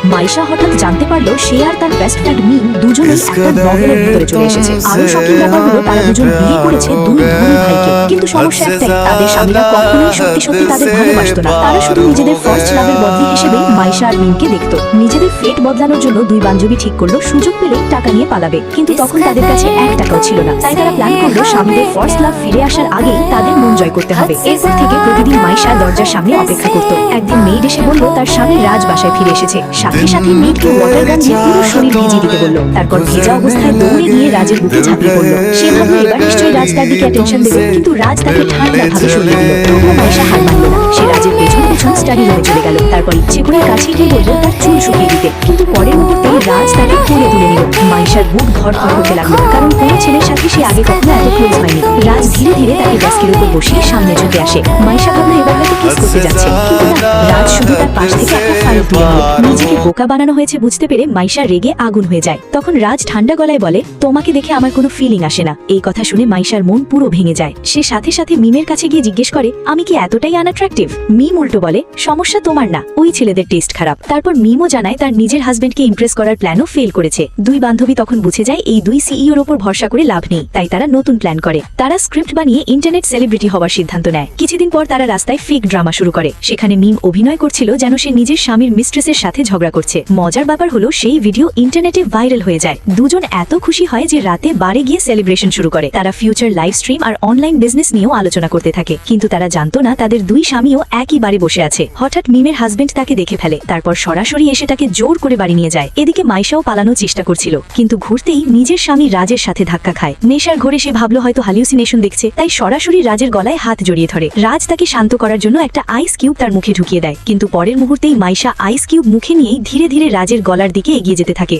মাইশা হঠাৎ জানতে পারলো সে আর তার বেস্ট ফ্রেন্ড মিম দুজনেই একটা ব্লগের ভিতরে চলে এসেছে। আরো শকিং ব্যাপার হলো তারা দুজন বিয়ে করেছে দুই ধনী ভাইকে। কিন্তু সমস্যা একটাই, তাদের স্বামীরা কখনোই সত্যি সত্যি তাদের ভালোবাসতো না। তারা শুধু নিজেদের ফার্স্ট লাভের বদলি হিসেবে মাইশা আর মিমকে দেখতো। নিজেদের ফেট বদলানোর জন্য দুই বান্ধবী ঠিক করলো সুযোগ পেলে টাকা নিয়ে পালাবে, কিন্তু তখন তাদের কাছে 1 টাকাও ছিল না। তাই তারা প্ল্যান করলো স্বামীদের ফার্স্ট লাভ ফিরে আসার আগেই তাদের মন জয় করতে হবে। এরপর থেকে প্রতিদিন মাইশা দরজার সামনে অপেক্ষা করত। একদিন মেয়েড এসে বলল তার স্বামী রাজ বাসায় ফিরে এসেছে। সাথে সাথে মেয়েডকে ওয়াটার গান দিয়ে পুরো শরীর ভিজিয়ে দিতে বলল। তারপর ভেজা অবস্থায় দৌড়ে গিয়ে রাজের বুকে ঝাঁপিয়ে পড়ল। সে ভাবলো এবার নিশ্চয়ই রাজ তার দিকে অ্যাটেনশন দেবে, কিন্তু রাজ তাকে ঠান্ডা ভাবে সরিয়ে দিল। তবুও মাইশা হার মানল না। সে রাজের পেছন পেছন স্টাডি রুমে চলে গেল। তারপর ইচ্ছে করে কাছে গিয়ে বলল তার চুল শুকিয়ে দিতে, কিন্তু পরের মুহূর্তে রাজ তাকে কোলে তুলে নিল। মাইশার বুক ধড়ফড় করতে লাগলো, কারণ কোনো ছেলের সাথে সে আগে কখনো এত ক্লোজ হয়নি। রাজ ধীরে ধীরে তাকে ডেস্কের উপর বসিয়ে সামনে ঝুঁকে আসে। মাইশা ভাবলো এবার হয়তো কিস করতে যাচ্ছে, কিন্তু না, রাজ শুধু তার পাশ থেকে একটা ফাইল তুলে নিল। নিজেকে বোকা বানানো হয়েছে বুঝতে পেরে মাইশা রেগে আগুন হয়ে যায়। তখন রাজ ঠান্ডা গলায় বলে তোমাকে দেখে আমার কোনো ফিলিং আসে না। এই কথা শুনে মাইশার মন পুরো ভেঙে যায়। সে সাথে সাথে মিমের কাছে গিয়ে জিজ্ঞেস করে আমি কি এতটাই আনঅ্যাট্রাকটিভ? মিম উল্টো বলে সমস্যা তোমার না, ওই ছেলেদের টেস্ট খারাপ। তারপর মিমও জানায় তার নিজের হাজবেন্ডকে ইমপ্রেস করার প্ল্যানও ফেল করেছে। দুই বান্ধবী তখন বুঝে যায় এই দুই সিইওর ওপর ভরসা করে লাভ নেই। তাই তারা নতুন প্ল্যান করে। তারা স্ক্রিপ্ট বানিয়ে ইন্টারনেট সেলিব্রিটি হওয়ার সিদ্ধান্ত নেয়। কিছুদিন পর তারা রাস্তায় ফেক ড্রামা শুরু করে। সেখানে মিম অভিনয় করছিল যেন সে নিজের স্বামীর মিস্ট্রেসের সাথে ঝগড়া করছে। মজার ব্যাপার হলো সেই ভিডিও ইন্টারনেটে ভাইরাল হয়ে যায়। দুজন এত খুশি হয় যে রাতে বারে গিয়ে সেলিব্রেশন শুরু করে। তারা ফিউচার লাইভ স্ট্রিম আর অনলাইন বিজনেস নিয়েও আলোচনা করতে থাকে। কিন্তু তারা জানতো না তাদের দুই স্বামীও একই বাড়ি বসে আছে। হঠাৎ মিমের হাজবেন্ড তাকে দেখে ফেলে। তারপর সরাসরি এসে তাকে জোর করে বাড়ি নিয়ে যায়। এদিকে মাইশাও পালানোর চেষ্টা করছিল, কিন্তু ঘুরতেই নিজের স্বামী রাজের সাথে ধাক্কা খায়। নেশার ঘরে সে ভাবলো হয়তো হ্যালুসিনেশন দেখছে, তাই সরাসরি রাজের গলায় হাত জড়িয়ে ধরে। রাজ তাকে শান্ত করার জন্য একটা আইস কিউব তার মুখে ঢুকিয়ে দেয়, কিন্তু পরের মুহূর্তেই মাইশা আইস কিউব মুখে নিয়েই ধীরে ধীরে রাজের গলার দিকে এগিয়ে যেতে থাকে।